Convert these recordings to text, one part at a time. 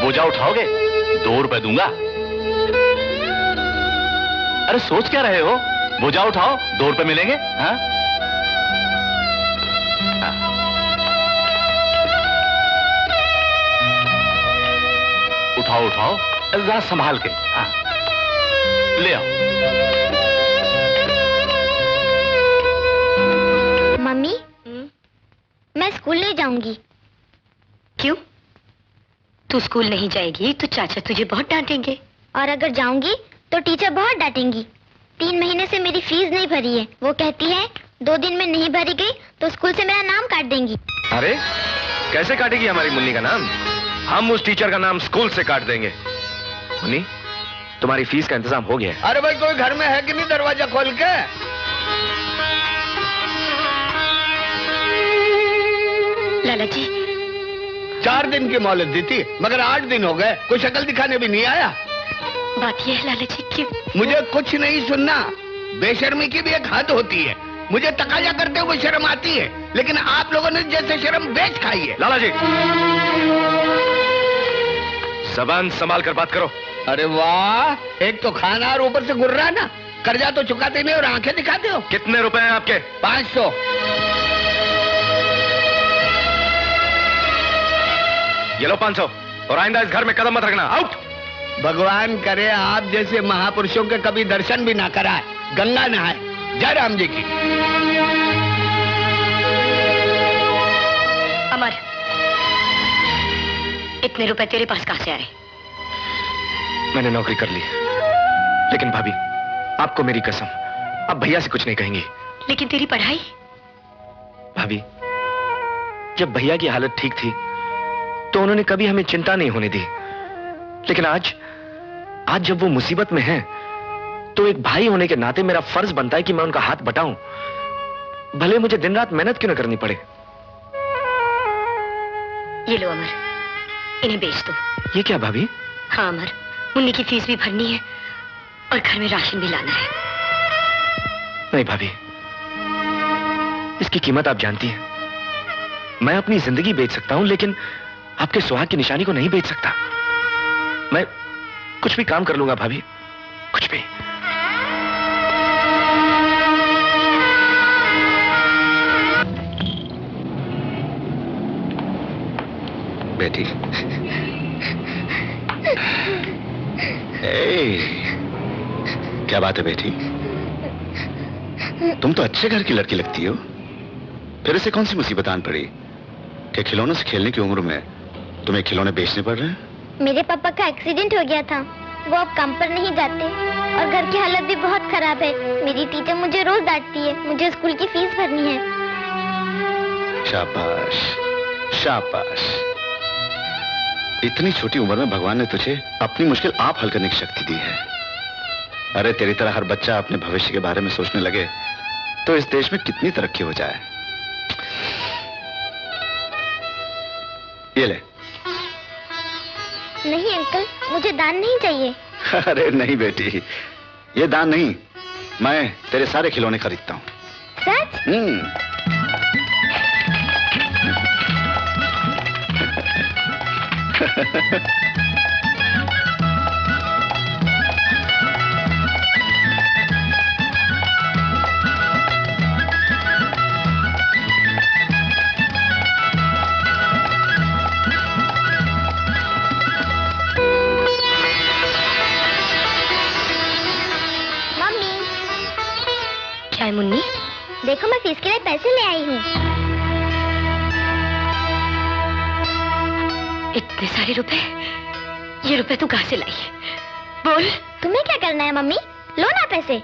बोझा उठाओगे? 2 रुपए दूंगा। अरे सोच क्या रहे हो? बोझा उठाओ, 2 रुपए मिलेंगे। हाँ? उठाओ उठाओ, जरा संभाल के। हाँ, ले आओ। मम्मी, मैं स्कूल नहीं जाऊंगी। क्यों? तू स्कूल नहीं जाएगी तो चाचा तुझे बहुत डांटेंगे। और अगर जाऊंगी तो टीचर बहुत डांटेंगी। 3 महीने से मेरी फीस नहीं भरी है। वो कहती है 2 दिन में नहीं भरी गई तो स्कूल से मेरा नाम काट देंगी। अरे कैसे काटेगी हमारी मुन्नी का नाम? हम उस टीचर का नाम स्कूल से काट देंगे। मुन्नी, तुम्हारी फीस का इंतजाम हो गया है। अरे भाई, कोई घर में है कि नहीं? दरवाजा खोल के। लाला जी, 4 दिन की मोहलत दी थी, मगर 8 दिन हो गए, कोई शक्ल दिखाने भी नहीं आया। बात यह है लाला जी कि मुझे कुछ नहीं सुनना। बेशर्मी की भी एक हद होती है। मुझे तकाजा करते हुए शर्म आती है, लेकिन आप लोगों ने जैसे शर्म बेच खाई है। लाला जी, ज़बान संभाल कर बात करो। अरे वाह, एक तो खाना और ऊपर से गुर्रा ना। कर्जा तो चुकाते नहीं और आंखें दिखाते हो। कितने रुपए हैं आपके? 500। ये लो 500, और आइंदा इस घर में कदम मत रखना। आउट। भगवान करे आप जैसे महापुरुषों के कभी दर्शन भी ना कराए, गंगा नहाए। जय राम जी की। अमर, इतने रुपए तेरे पास कहां से आए? मैंने नौकरी कर ली, लेकिन भाभी, आपको मेरी कसम, अब भैया से कुछ नहीं कहेंगी। लेकिन तेरी पढ़ाई? भाभी, जब भैया की हालत ठीक थी तो उन्होंने कभी हमें चिंता नहीं होने दी, लेकिन आज जब वो मुसीबत में हैं, तो एक भाई होने के नाते मेरा फर्ज बनता है कि मैं उनका हाथ बटाऊं, भले मुझे दिन रात मेहनत क्यों न करनी पड़े। ये लो अमर, इन्हें बेच दो। ये क्या भाभी? हाँ अमर, मुन्नी की फीस भी भरनी है और घर में राशन भी लाना है। नहीं भाभी, इसकी कीमत आप जानती हैं। मैं अपनी जिंदगी बेच सकता हूं, लेकिन आपके सुहाग की निशानी को नहीं बेच सकता। मैं कुछ भी काम कर लूंगा भाभी, कुछ भी। बेटी, क्या बात है बेटी? तुम तो अच्छे घर की लड़की लगती हो, फिर इसे कौन सी मुसीबत आन पड़ी कि खिलौनों से खेलने की उम्र में तुम्हें खिलौने बेचने पड़ रहे हैं? मेरे पापा का एक्सीडेंट हो गया था, वो अब काम पर नहीं जाते और घर की हालत भी बहुत खराब है। मेरी टीचर मुझे रोज डांटती है। मुझे स्कूल की फीस भरनी है। शाबाश, शाबाश। इतनी छोटी उम्र में भगवान ने तुझे अपनी मुश्किल आप हल करने की शक्ति दी है। अरे तेरी तरह हर बच्चा अपने भविष्य के बारे में सोचने लगे तो इस देश में कितनी तरक्की हो जाए। ये ले। नहीं अंकल, मुझे दान नहीं चाहिए। अरे नहीं बेटी, ये दान नहीं, मैं तेरे सारे खिलौने खरीदता हूँ। सच? क्या है मुन्नी? देखो, मैं फीस के लिए पैसे ले आई हूँ। इतने सारे रुपए? ये रुपए तू कहाँ से लाई? बोल। तुम्हें क्या करना है मम्मी? लो ना पैसे।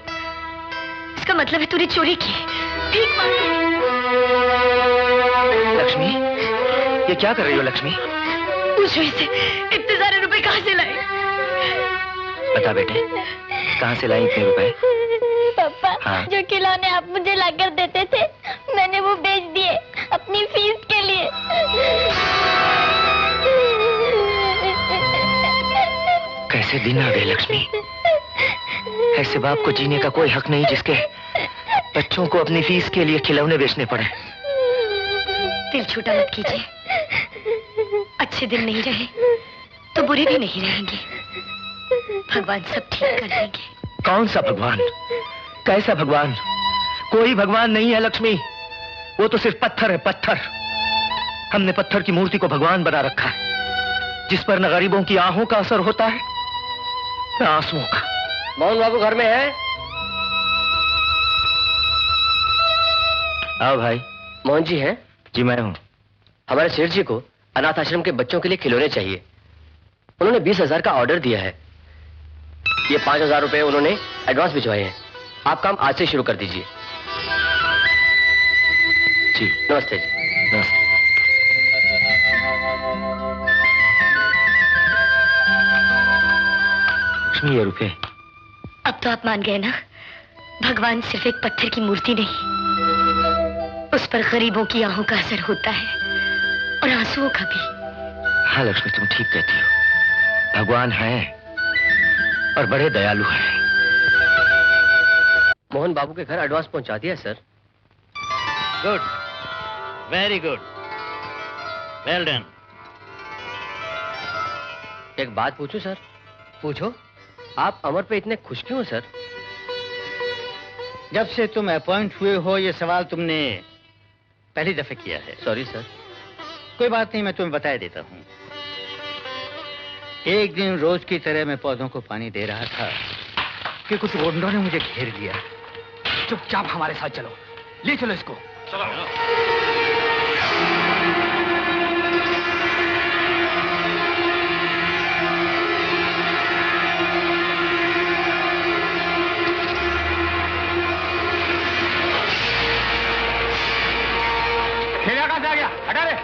इसका मतलब है तूने चोरी की? ठीक बात। लक्ष्मी, ये क्या कर रही हो लक्ष्मी? पूछो इसे, इतने सारे रुपए कहाँ से लाई? बता बेटे, कहाँ से लाई इतने रुपए? पापा, हाँ? जो खिलौने आप मुझे लाकर देते थे, मैंने वो बेच दिए अपनी फीस के लिए। कैसे दिन आ गए लक्ष्मी? ऐसे बाप को जीने का कोई हक नहीं जिसके बच्चों को अपनी फीस के लिए खिलौने बेचने पड़े। दिल छोटा मत कीजिए। अच्छे दिन नहीं रहे तो बुरे भी नहीं रहेंगे। भगवान सब ठीक कर देंगे। कौन सा भगवान? कैसा भगवान? कोई भगवान नहीं है लक्ष्मी, वो तो सिर्फ पत्थर है, पत्थर। हमने पत्थर की मूर्ति को भगवान बना रखा है, जिस पर न गरीबों की आहों का असर होता है न आंसुओं का। मोहन बाबू घर में है? आओ भाई। मोहन जी हैं? जी मैं हूँ। हमारे सेठ जी को अनाथ आश्रम के बच्चों के लिए खिलौने चाहिए। उन्होंने 20,000 का ऑर्डर दिया है। ये 5,000 रुपए उन्होंने एडवांस भिजवाए हैं। आप काम आज से शुरू कर दीजिए। जी नमस्ते जी। नमस्ते। लक्ष्मी ये रुपए। अब तो आप मान गए ना, भगवान सिर्फ एक पत्थर की मूर्ति नहीं, उस पर गरीबों की आहों का असर होता है और आंसुओं का भी। हाँ लक्ष्मी, तुम ठीक कहती हो। भगवान है और बड़े दयालु हैं। मोहन बाबू के घर एडवांस पहुंचा दिया sir. Good, very good, well done. एक बात पूछूं सर? पूछो। आप अमर पे इतने खुश क्यों सर? जब से तुम अपॉइंट हुए हो ये सवाल तुमने पहली दफे किया है। Sorry sir. कोई बात नहीं, मैं तुम्हें बता देता हूँ। एक दिन रोज की तरह मैं पौधों को पानी दे रहा था कि कुछ गुंडों ने मुझे घेर लिया। चुपचाप हमारे साथ चलो, ले चलो इसको। ठेला कहाँ से आ गया? हटा दे।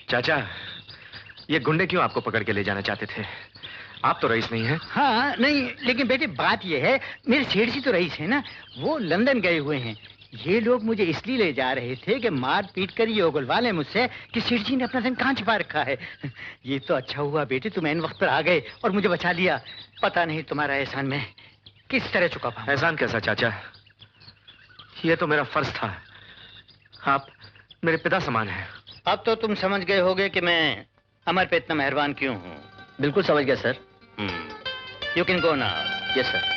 चाचा, ये गुंडे क्यों आपको पकड़ के ले जाना चाहते थे? आप तो रईस नहीं हैं। हाँ नहीं, लेकिन बेटे बात ये है, मेरे सेठ जी तो रईस है ना, वो लंदन गए हुए हैं। ये लोग मुझे इसलिए ले जा रहे थे कि मार पीट कर ये उगलवा लें मुझसे कि सेठ जी ने अपना धन कहाँ छिपा रखा है। ये तो अच्छा हुआ बेटे, तुम ऐन वक्त पर आ गए और मुझे बचा लिया। पता नहीं तुम्हारा एहसान मैं किस तरह चुका पाऊं। एहसान कैसा चाचा, ये तो मेरा फर्ज था। आप मेरे पिता समान हैं। अब तो तुम समझ गए होगे कि मैं अमर पे इतना मेहरबान क्यों हूँ। बिल्कुल समझ गया sir. You can go now. Yes sir.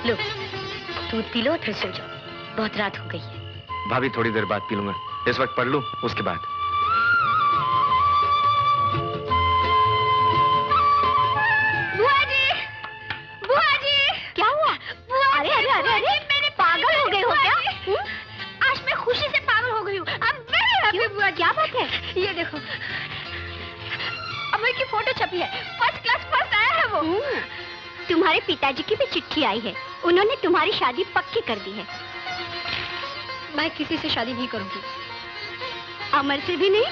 लो, दूध पी लो और फिर सो जाओ, बहुत रात हो गई है। भाभी थोड़ी देर बाद पी लूंगा, इस वक्त पढ़ लूं, उसके बाद। बुआ जी, बुआ जी, क्या हुआ? अरे अरे अरे अरे, मैंने पागल हो गई हो क्या? आज मैं खुशी से पागल हो गई हूँ। अब मेरी बुआ, क्या बात है? ये देखो, भी है, फर्स्ट क्लास फर्स्ट आया है वो। तुम्हारे पिताजी की भी चिट्ठी आई है, उन्होंने तुम्हारी शादी पक्की कर दी है। मैं किसी से शादी नहीं करूंगी, अमर से भी नहीं।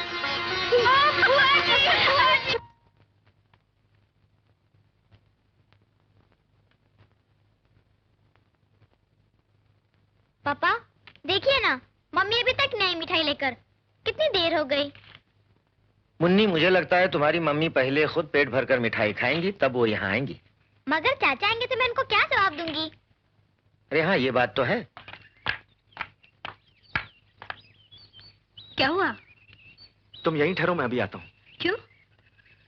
पापा देखिए ना, मम्मी अभी तक नहीं मिठाई लेकर, कितनी देर हो गई। मुन्नी, मुझे लगता है तुम्हारी मम्मी पहले खुद पेट भरकर मिठाई खाएंगी, तब वो यहाँ आएंगी। मगर चाचा आएंगे तो मैं उनको क्या जवाब दूंगी? अरे हाँ, ये बात तो है। क्या हुआ? तुम यहीं ठहरो, मैं अभी आता हूँ। क्यों?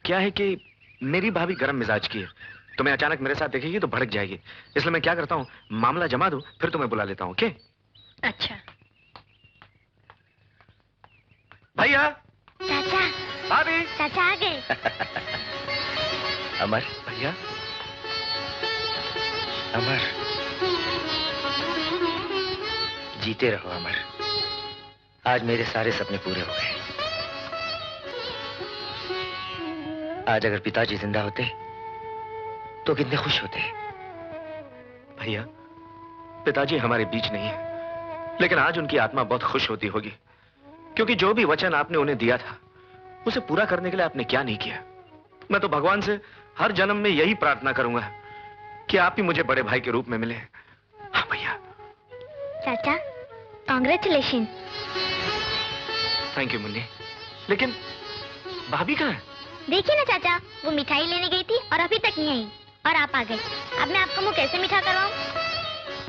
क्या है कि मेरी भाभी गर्म मिजाज की है, तुम्हें अचानक मेरे साथ देखेगी तो भड़क जाएगी, इसलिए मैं क्या करता हूँ, मामला जमा दूं, फिर तुम्हें बुला लेता हूँ। ओके? अच्छा। भैया, चाचा, भाभी, चाचा आ गए। अमर, भैया, अमर, जीते रहो अमर। आज मेरे सारे सपने पूरे हो गए। आज अगर पिताजी जिंदा होते तो कितने खुश होते। भैया, पिताजी हमारे बीच नहीं है, लेकिन आज उनकी आत्मा बहुत खुश होती होगी, क्योंकि जो भी वचन आपने उन्हें दिया था उसे पूरा करने के लिए आपने क्या नहीं किया। मैं तो भगवान से हर जन्म में यही प्रार्थना करूंगा कि आप ही मुझे बड़े भाई के रूप में मिले। हाँ भैया। चाचा, कांग्रेचुलेशन। थैंक यू मुन्नी, लेकिन भाभी कहाँ है? देखिए ना चाचा, वो मिठाई लेने गई थी और अभी तक नहीं आई, और आप आ गए। अब मैं आपका मुंह कैसे मीठा करवाऊं?